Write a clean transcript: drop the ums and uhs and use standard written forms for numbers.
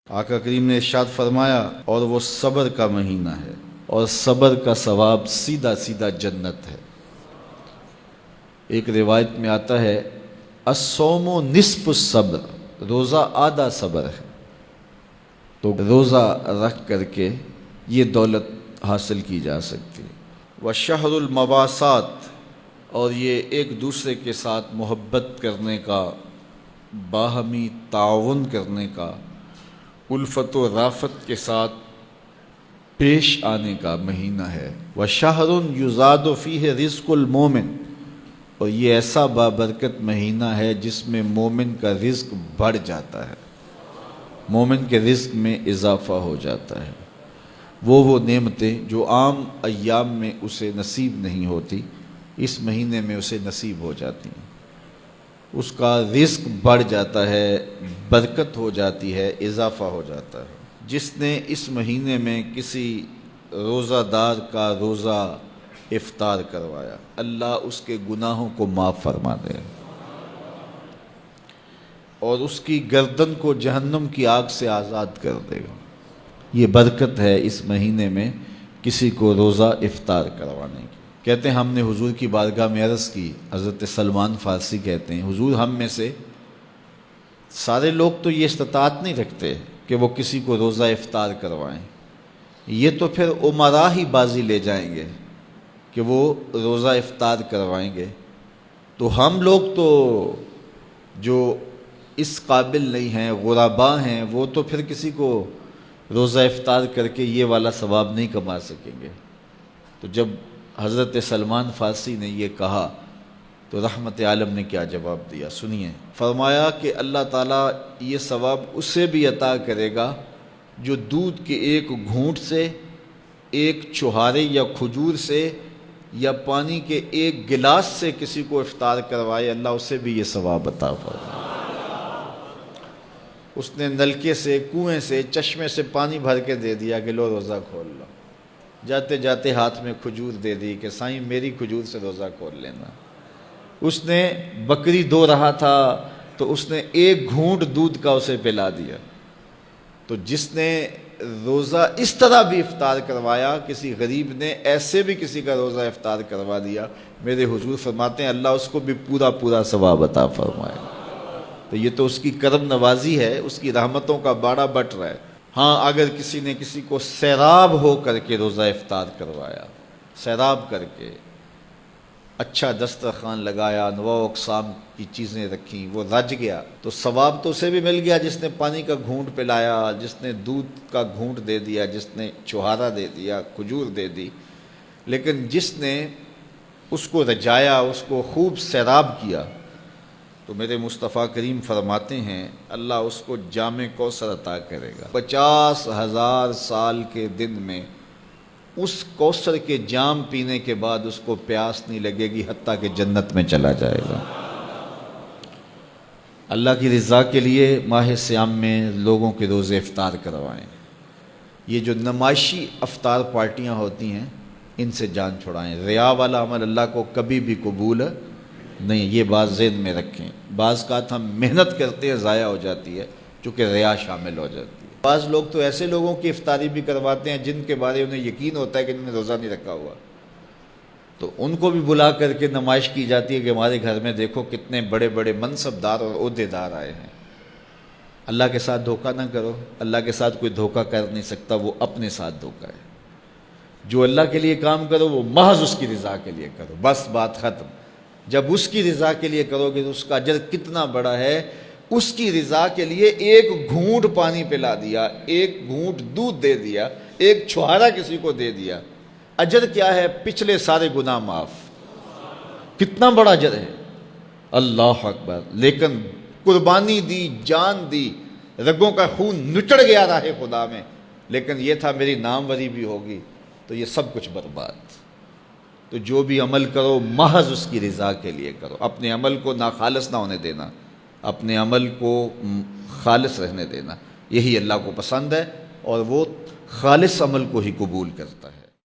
آقا کریم نے ارشاد فرمایا اور وہ صبر کا مہینہ ہے اور صبر کا ثواب سیدھا سیدھا جنت ہے۔ ایک روایت میں آتا ہے الصوم نصف الصبر، روزہ آدھا صبر ہے۔ تو روزہ رکھ کر کے یہ دولت حاصل کی جا سکتی ہے۔ وشہر المواسات، اور یہ ایک دوسرے کے ساتھ محبت کرنے کا، باہمی تعاون کرنے کا، الفت و رافت کے ساتھ پیش آنے کا مہینہ ہے۔ وشہر یزاد فیہ رزق المومن، اور یہ ایسا بابرکت مہینہ ہے جس میں مومن کا رزق بڑھ جاتا ہے، مومن کے رزق میں اضافہ ہو جاتا ہے۔ وہ نعمتیں جو عام ایام میں اسے نصیب نہیں ہوتی، اس مہینے میں اسے نصیب ہو جاتی ہیں۔ اس کا رزق بڑھ جاتا ہے، برکت ہو جاتی ہے، اضافہ ہو جاتا ہے۔ جس نے اس مہینے میں کسی روزہ دار کا روزہ افطار کروایا، اللہ اس کے گناہوں کو معاف فرما دے اور اس کی گردن کو جہنم کی آگ سے آزاد کر دے گا۔ یہ برکت ہے اس مہینے میں کسی کو روزہ افطار کروانے کی۔ کہتے ہیں ہم نے حضور کی بارگاہ میں عرض کی، حضرت سلمان فارسی کہتے ہیں حضور ہم میں سے سارے لوگ تو یہ استطاعت نہیں رکھتے کہ وہ کسی کو روزہ افطار کروائیں، یہ تو پھر امراء ہی بازی لے جائیں گے کہ وہ روزہ افطار کروائیں گے، تو ہم لوگ تو جو اس قابل نہیں ہیں، غرباء ہیں، وہ تو پھر کسی کو روزہ افطار کر کے یہ والا ثواب نہیں کما سکیں گے۔ تو جب حضرت سلمان فارسی نے یہ کہا تو رحمت عالم نے کیا جواب دیا، سنیے۔ فرمایا کہ اللہ تعالیٰ یہ ثواب اسے بھی عطا کرے گا جو دودھ کے ایک گھونٹ سے، ایک چھہارے یا کھجور سے، یا پانی کے ایک گلاس سے کسی کو افطار کروائے، اللہ اسے بھی یہ ثواب عطا فرمائے۔ اس نے نلکے سے، کنویں سے، چشمے سے پانی بھر کے دے دیا کہ لو روزہ کھول لو، جاتے جاتے ہاتھ میں کھجور دے دی کہ سائیں میری کھجور سے روزہ کھول لینا۔ اس نے بکری دو رہا تھا تو اس نے ایک گھونٹ دودھ کا اسے پلا دیا۔ تو جس نے روزہ اس طرح بھی افطار کروایا، کسی غریب نے ایسے بھی کسی کا روزہ افطار کروا دیا، میرے حضور فرماتے ہیں اللہ اس کو بھی پورا پورا ثواب عطا فرمائے۔ تو یہ تو اس کی کرم نوازی ہے، اس کی رحمتوں کا باڑا بٹ رہا ہے۔ ہاں اگر کسی نے کسی کو سیراب ہو کر کے روزہ افطار کروایا، سیراب کر کے اچھا دسترخوان لگایا، انواع و اقسام کی چیزیں رکھیں، وہ رج گیا تو ثواب تو اسے بھی مل گیا جس نے پانی کا گھونٹ پلایا، جس نے دودھ کا گھونٹ دے دیا، جس نے چھہارا دے دیا، کھجور دے دی، لیکن جس نے اس کو رجایا، اس کو خوب سیراب کیا، تو میرے مصطفیٰ کریم فرماتے ہیں اللہ اس کو جام کوثر عطا کرے گا۔ 50,000 سال کے دن میں اس کوثر کے جام پینے کے بعد اس کو پیاس نہیں لگے گی، حتیٰ کہ جنت میں چلا جائے گا۔ اللہ کی رضا کے لیے ماہ صیام میں لوگوں کے روزے افطار کروائیں۔ یہ جو نمائشی افطار پارٹیاں ہوتی ہیں ان سے جان چھڑائیں۔ ریا والا عمل اللہ کو کبھی بھی قبول نہیں، یہ بات ذہن میں رکھیں۔ بعض کا ہم محنت کرتے ہیں ضائع ہو جاتی ہے چونکہ ریا شامل ہو جاتی ہے۔ بعض لوگ تو ایسے لوگوں کی افطاری بھی کرواتے ہیں جن کے بارے انہیں یقین ہوتا ہے کہ انہوں نے روزہ نہیں رکھا ہوا، تو ان کو بھی بلا کر کے نمائش کی جاتی ہے کہ ہمارے گھر میں دیکھو کتنے بڑے بڑے منصب دار اور عہدے دار آئے ہیں۔ اللہ کے ساتھ دھوکہ نہ کرو، اللہ کے ساتھ کوئی دھوکہ کر نہیں سکتا، وہ اپنے ساتھ دھوکہ ہے۔ جو اللہ کے لیے کام کرو وہ محض اس کی رضا کے لیے کرو، بس بات ختم۔ جب اس کی رضا کے لیے کرو گے تو اس کا اجر کتنا بڑا ہے۔ اس کی رضا کے لیے ایک گھونٹ پانی پلا دیا، ایک گھونٹ دودھ دے دیا، ایک چھہارا کسی کو دے دیا، اجر کیا ہے؟ پچھلے سارے گناہ معاف۔ کتنا بڑا اجر ہے، اللہ اکبر۔ لیکن قربانی دی، جان دی، رگوں کا خون نچڑ گیا راہ خدا میں، لیکن یہ تھا میری ناموری بھی ہوگی، تو یہ سب کچھ برباد۔ تو جو بھی عمل کرو محض اس کی رضا کے لیے کرو، اپنے عمل کو ناخالص نہ ہونے دینا، اپنے عمل کو خالص رہنے دینا، یہی اللہ کو پسند ہے اور وہ خالص عمل کو ہی قبول کرتا ہے۔